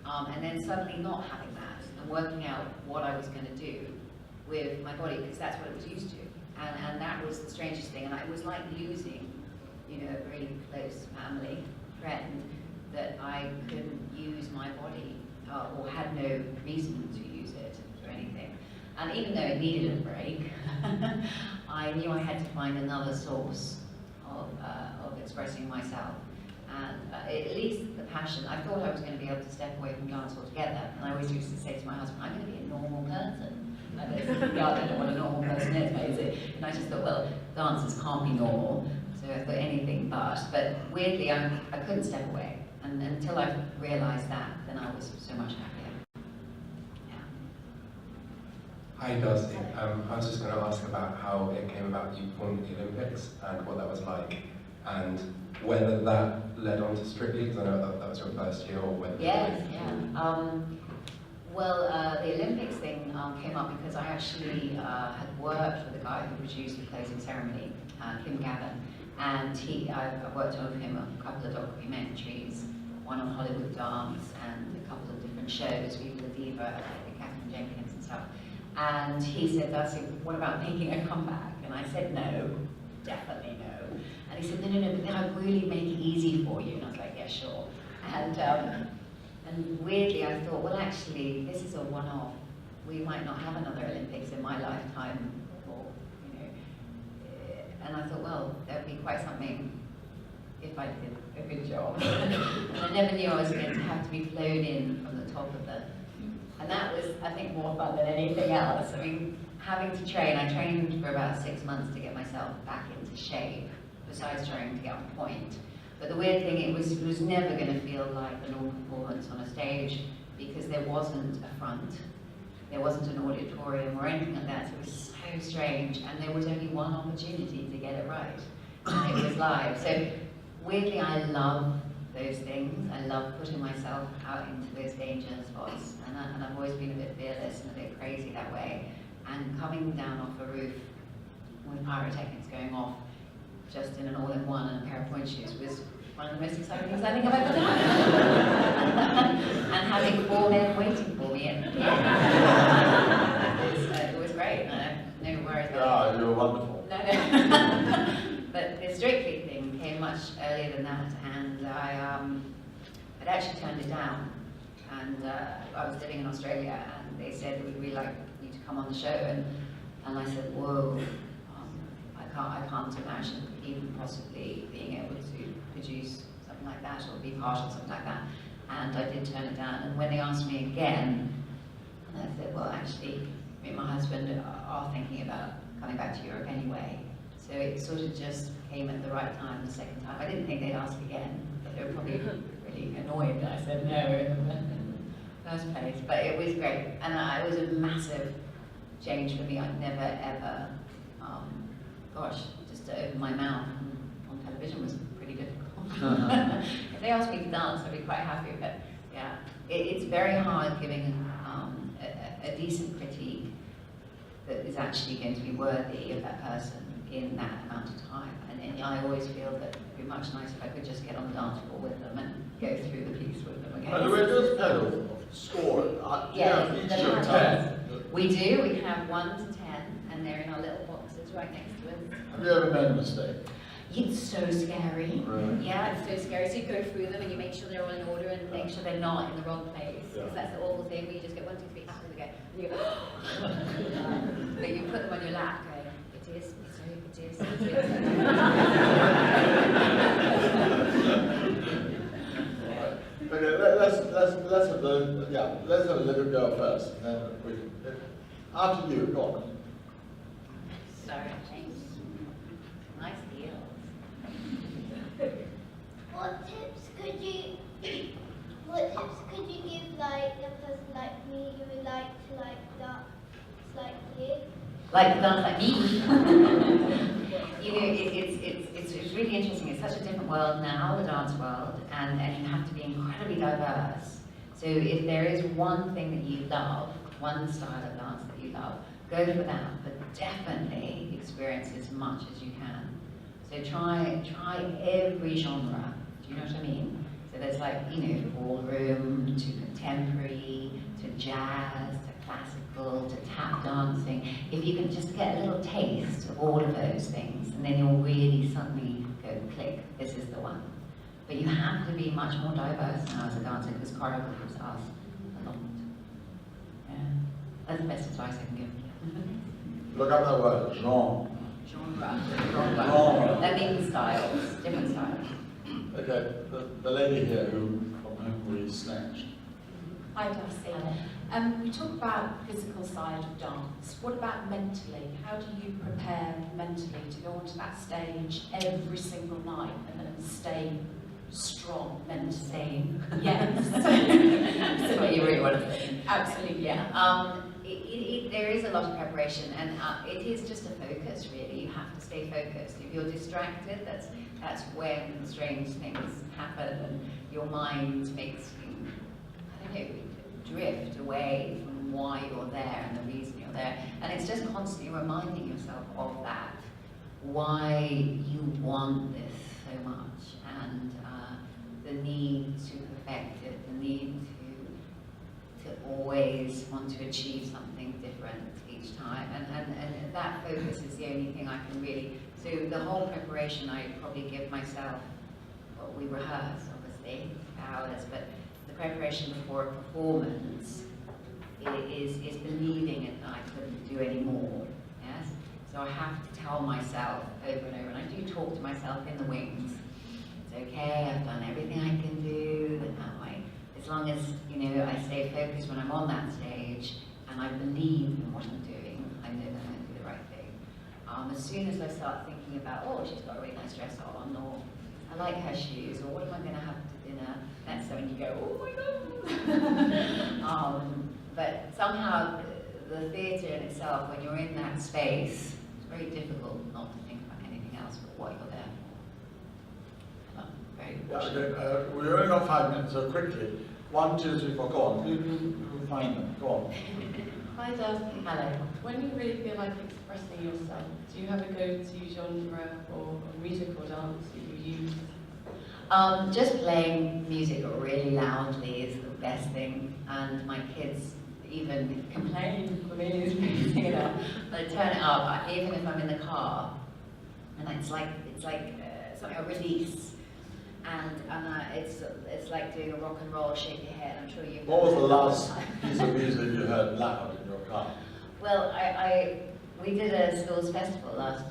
And then suddenly not having that and working out what I was going to do with my body, because that's what it was used to. And that was the strangest thing. And it was like losing, a really close family friend, that I couldn't use my body or had no reason to use it for anything. And even though it needed a break, I knew I had to find another source of expressing myself. And at least the passion, I thought I was going to be able to step away from dance altogether. And I always used to say to my husband, I'm going to be a normal person. And God, I don't know what a normal person is, it? And I just thought, well, dancers can't be normal. So I thought anything but. But weirdly, I couldn't step away. And until I realised that, then I was so much happier. Yeah. Hi Darcey, I was just going to ask about how it came about you performed at the Olympics and what that was like, and whether that led on to Strictly, because I know that was your first year, or whether... Yes, yeah. Well, the Olympics thing came up because I actually had worked with a guy who produced the closing ceremony, Kim Gavin, and I worked with him a couple of documentaries, one on Hollywood dance and a couple of different shows, Viva la Diva, Catherine Jenkins and stuff. And he said, Darcey, what about making a comeback? And I said, no, definitely no. And he said, no, but then I'd really make it easy for you. And I was like, yeah, sure. And weirdly, I thought, well, actually, this is a one-off. We might not have another Olympics in my lifetime, or, and I thought, well, that would be quite something if I did a good job. And I never knew I was going to have to be flown in from the top of the... And that was, I think, more fun than anything else. I mean, having to train, I trained for about 6 months to get myself back into shape, besides trying to get on point. But the weird thing, it was never going to feel like a normal performance on a stage, because there wasn't a front, there wasn't an auditorium or anything like that. So it was so strange, and there was only one opportunity to get it right, and it was live. So weirdly, I love those things. I love putting myself out into those danger spots, and I've always been a bit fearless and a bit crazy that way. And coming down off a roof with pyrotechnics going off, just in an all-in-one and a pair of pointe shoes, was one of the most exciting things I think I've ever done. And having 4 men waiting for me at the end. It was great. No worries. Yeah, you were wonderful. No. But the Strictly thing came much earlier than that, and I'd actually turned it down. And I was living in Australia, and they said, we'd really like you to come on the show. And I said, whoa, I can't imagine even possibly being able to produce something like that or be part of something like that. And I did turn it down. And when they asked me again, and I said, well, actually, me and my husband are thinking about coming back to Europe anyway. So it sort of just came at the right time the second time. I didn't think they'd ask again, but they were probably really annoyed that I said no in the first place. But it was great, and it was a massive change for me. I'd never ever, just to open my mouth on television was pretty difficult. If they asked me to dance, I'd be quite happy, but yeah, it's very hard giving a decent critique that is actually going to be worthy of that person in that amount of time. And I always feel that it'd be much nicer if I could just get on the dance floor with them and go through the piece with them again. And we just pedal, score. Yeah, each the of patterns. 10. We do. We have 1 to 10, and they're in our little boxes right next to us. Have you ever made a mistake? It's so scary. Really? Yeah, it's so scary. So you go through them and you make sure they're all in order and make sure they're not in the wrong place. Yeah. Because that's the awful thing where you just get 1, 2, 3, and you go, and you go, but you put them on your lap going, it is, sorry, it is, it is. Okay, let's have a little girl first. And then after you, go on. Sorry, James. Nice heels. What tips could you give like a person like me who would like to dance like you? Like to dance like me. You know, it's really interesting. It's such a different world now, the dance world, and you have to be incredibly diverse. So if there is one thing that you love, one style of dance that you love, go for that, but definitely experience as much as you can. So try every genre. Do you know what I mean? So there's like, you know, ballroom to contemporary to jazz to classical to tap dancing. If you can just get a little taste of all of those things, and then you'll really suddenly go click, this is the one. But you have to be much more diverse now as a dancer because choreographers ask a lot. Yeah. That's the best advice I can give. Look up that word, genre. Genre. That means styles, different styles. Okay, the lady here from whom we snatched. Hi, Darcey. We talk about the physical side of dance. What about mentally? How do you prepare mentally to go onto that stage every single night and stay strong mentally? Yes. That's what you really want to say. Absolutely. Yeah. There is a lot of preparation, and it is just a focus, really. You have to stay focused. If you're distracted, that's when strange things happen, and your mind makes you, I don't know, drift away from why you're there and the reason you're there. And it's just constantly reminding yourself of that, why you want this so much, and the need to perfect it, the need to always want to achieve something different each time, and that focus is the only thing I can really, so the whole preparation I probably give myself, well, we rehearse obviously hours, but the preparation before a performance is believing it that I couldn't do any more, yes? So I have to tell myself over and over, and I do talk to myself in the wings. It's okay, I've done everything I can do, as long as, you know, I stay focused when I'm on that stage and I believe in what I'm doing, I know that I'm going to do the right thing. As soon as I start thinking about, oh, she's got a really nice dress on, or I like her shoes, or what am I going to have for dinner, that's when you go, oh my God. But somehow the theatre in itself, when you're in that space, it's very difficult not to think about anything else but what you're there for. Very Okay, we only got 5 minutes, so quickly. 1, 2, 3, 4, go on. You find them, go on. Hi Darcey. Hello. When you really feel like expressing yourself, do you have a go-to genre or musical dance that you use? Just playing music really loudly is the best thing, and my kids even complain when they use music it up. They turn it up, even if I'm in the car, and it's like something a release, and it's like doing a rock and roll, shake your head. I'm sure you've. What was the last piece of music you heard loud in your car? Well, we did a schools festival last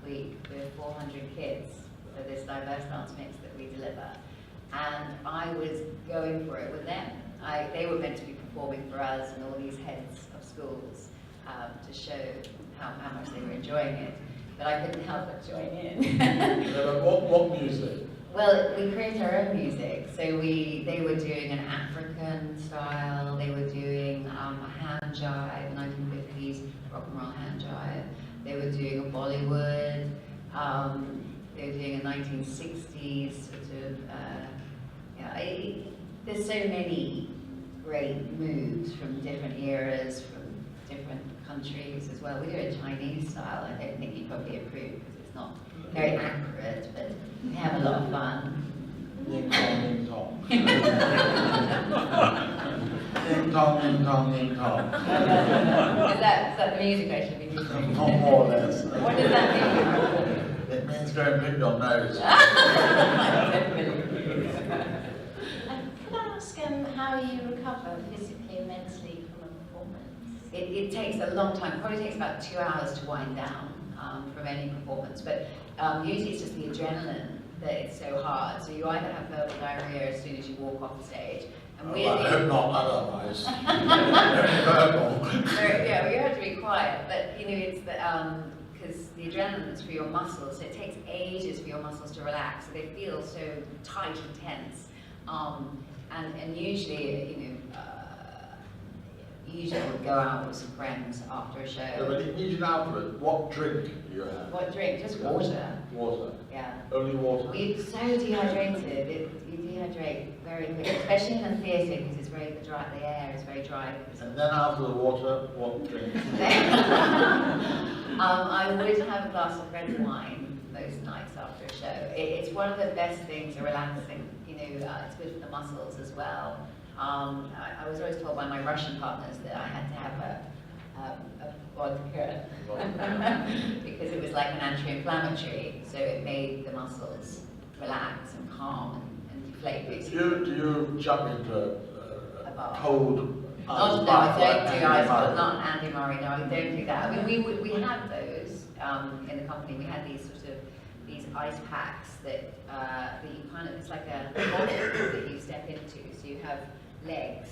week with 400 kids for this diverse dance mix that we deliver, and I was going for it with them. They were meant to be performing for us and all these heads of schools to show how much they were enjoying it, but I couldn't help but join in. Yeah, but what music? Well, we create our own music, so they were doing an African style, they were doing a hand jive, 1950s rock and roll hand jive, they were doing a Bollywood, they were doing a 1960s sort of, there's so many great moves from different eras, from different countries as well. We do a Chinese style. I don't think you probably approve because it's not very accurate, but we have a lot of fun. Ding tong, ding tong. Ding tong, ding tong, ding tong. Is that the music I should be using? Not more or less. What does that mean? It means go and pick your nose. Can I ask how you recover physically and mentally from a performance? It takes a long time. It probably takes about 2 hours to wind down from any performance, but usually it's just the adrenaline that it's so hard. So you either have verbal diarrhea as soon as you walk off the stage, and I hope not otherwise. Verbal. Yeah, you have to be quiet, but you know it's the because the adrenaline is for your muscles, so it takes ages for your muscles to relax. So they feel so tight and tense, and usually usually I would go out with some friends after a show. Yeah, but immediately afterwards, what drink do you have? What drink? Just water. Water. Yeah. Only water. We're so dehydrated. You dehydrate very quickly, especially in the theatre because it's very dry. The air is very dry. And then after the water, what drink? I would have a glass of red wine most nights after a show. It's one of the best things, relaxing. It's good for the muscles as well. I was always told by my Russian partners that I had to have a vodka because it was like an anti-inflammatory, so it made the muscles relax and calm and deflate. Do you jump into A bath. cold No, ice I bath don't like do ice bath, Andy not Andy Murray, no, I don't do that. I mean, we have those in the company. We had these these ice packs that it's like a bottle that you step into. So you have legs,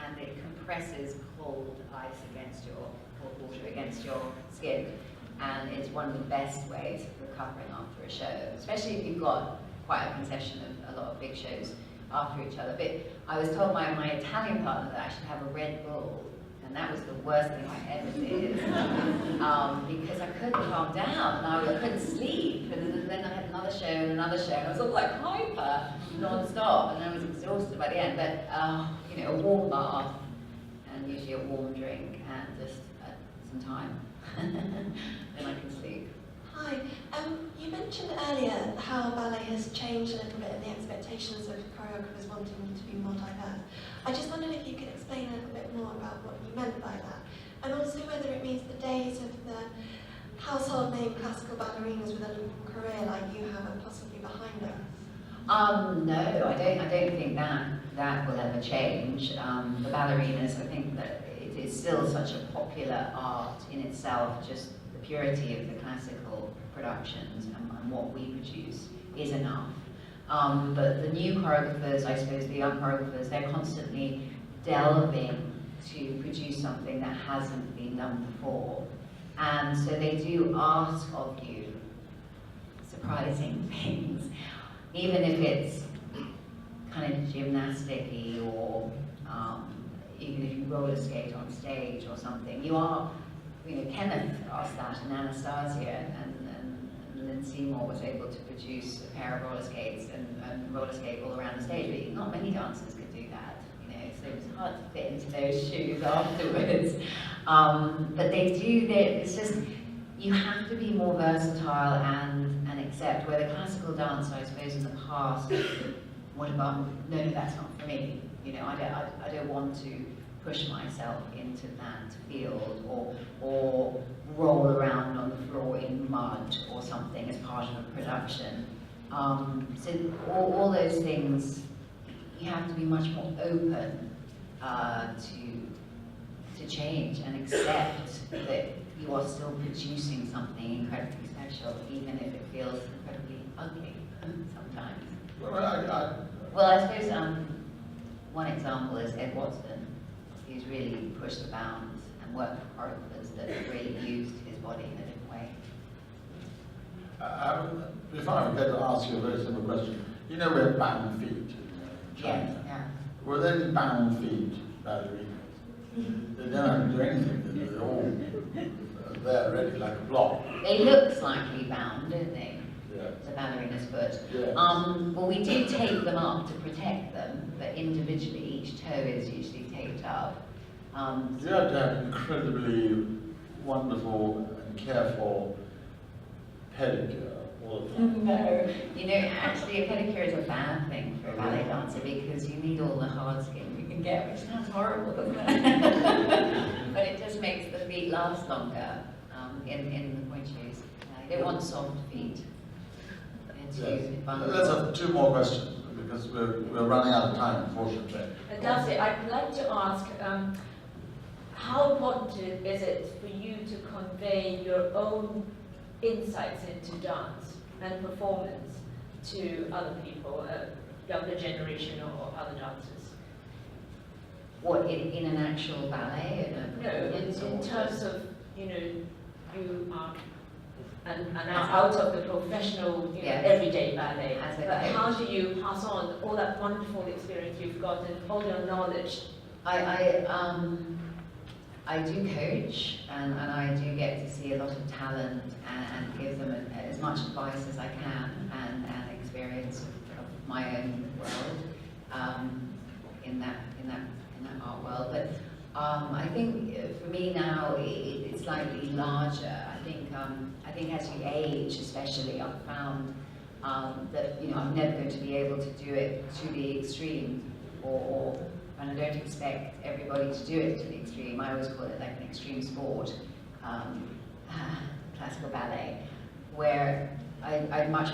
and it compresses cold ice against cold water against your skin, and it's one of the best ways of recovering after a show, especially if you've got quite a concession of a lot of big shows after each other. But I was told by my Italian partner that I should have a Red Bull, and that was the worst thing I ever did because I couldn't calm down, and I couldn't sleep, and then I had another show and another show, and I was all like hyper non-stop, and I was exhausted by the end. But a warm bath and usually a warm drink and just some time, then I can sleep. Hi, you mentioned earlier how ballet has changed a little bit and the expectations of choreographers wanting to be more diverse. I just wondered if you could explain a little bit more about what you meant by that, and also whether it means the days of the household name classical ballerinas with a long career like you have are possibly behind us. No, I don't think that will ever change. The ballerinas, I think that it is still such a popular art in itself, just the purity of the classical productions and what we produce is enough. But the new choreographers, I suppose the young choreographers, they're constantly delving to produce something that hasn't been done before. And so they do ask of you surprising things, even if it's kind of gymnastic-y or even if you roller skate on stage or something. You are, Kenneth asked that and Anastasia and Lynn Seymour was able to produce a pair of roller skates and roller skate all around the stage, but not many dancers could do that, so it was hard to fit into those shoes afterwards. But they do, it's just, you have to be more versatile and accept. Where the classical dancer, I suppose, in the past, what about, no, that's not for me. You know, I don't want to push myself into that field or roll around on the floor in mud or something as part of a production. So all those things, you have to be much more open to change and accept that you are still producing something incredibly special, even if it feels incredibly ugly sometimes. Well, I suppose one example is Ed Watson, who's really pushed the bounds and worked with choreographers that have really used his body in a different way. if I forget to ask you a very simple question, you know we have bound feet in China. Yes, yeah. Were there any bound feet ballerinas? They don't have to do anything, they're all there ready like a block. They look slightly bound, don't they? Yeah. The ballerina's foot. Yes. Well, we do tape them up to protect them, but individually each toe is usually taped up. You have to have incredibly wonderful and careful pedicure all the time. No, you know, actually a pedicure is a bad thing for a ballet dancer because you need all the hard skin you can get, which sounds horrible, doesn't it? But it just makes the feet last longer in the pointe shoes. You don't want soft feet. Yes. Let's have two more questions because we're running out of time, unfortunately. Darcey, I'd like to ask, how important is it for you to convey your own insights into dance and performance to other people, younger generation or other dancers? What, in an actual ballet? No, in terms of, you know, you are and out of the professional, you know, everyday ballet. But how do you pass on all that wonderful experience you've got and all your knowledge? I do coach and I do get to see a lot of talent and give them as much advice as I can and experience of my own world in that art world. But I think for me now it's slightly larger. I think as you age, especially, I've found that I'm never going to be able to do it to the extreme, and I don't expect everybody to do it to the extreme. I always call it like an extreme sport, classical ballet, where I'd much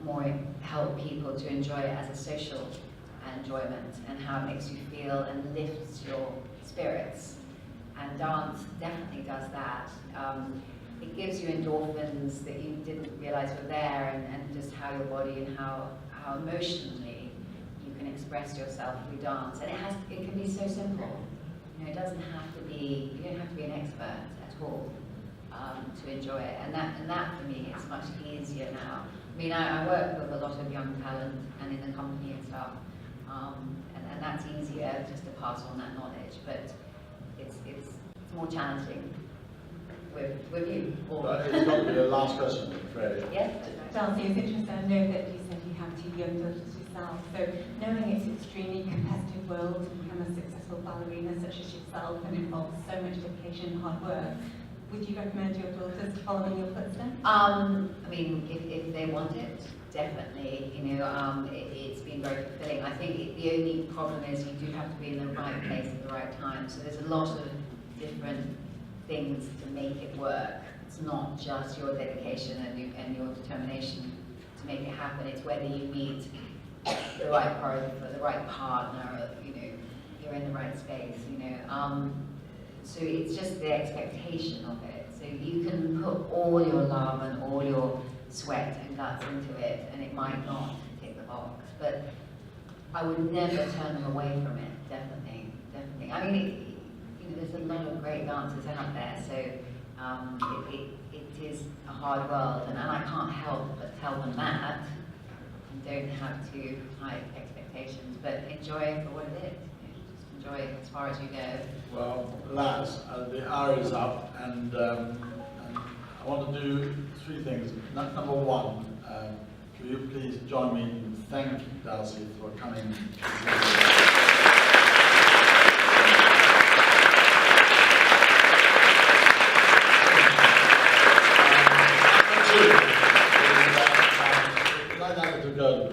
more help people to enjoy it as a social enjoyment and how it makes you feel and lifts your spirits. And dance definitely does that. It gives you endorphins that you didn't realize were there, and just how your body and how emotionally you can express yourself through dance. And it can be so simple. It doesn't have to be, you don't have to be an expert at all to enjoy it. And that for me is much easier now. I mean, I work with a lot of young talent and in the company and stuff, and that's easier just to pass on that knowledge. But it's more challenging with you. It's got to be the last question, I'm afraid. Yes? Darcey, it's interesting. I know that you said you have 2 young daughters yourself. So knowing it's an extremely competitive world to become a successful ballerina such as yourself and involves so much dedication and hard work, would you recommend your daughters to follow in your footsteps? I mean, if they want it, definitely. It's been very fulfilling. I think the only problem is you do have to be in the right place at the right time. So there's a lot of different things to make it work. It's not just your dedication and your determination to make it happen. It's whether you meet the right choreographer, the right partner, or, you're in the right space. So it's just the expectation of it. So you can put all your love and all your sweat and guts into it, and it might not tick the box. But I would never turn them away from it. Definitely. I mean, there's a lot of great dancers out there, so it is a hard world, and I can't help but tell them that. You don't have too high expectations, but enjoy it for what it is. Just enjoy it as far as you go. Well, lads, the hour is up, and I want to do 3 things. Number 1, will you please join me in thanking Darcey for coming?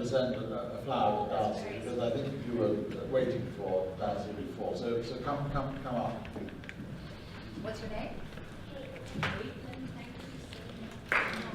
send a flower to Darcey, because I think you were waiting for Darcey before. So come up. What's your name? Caitlin, thank you so much.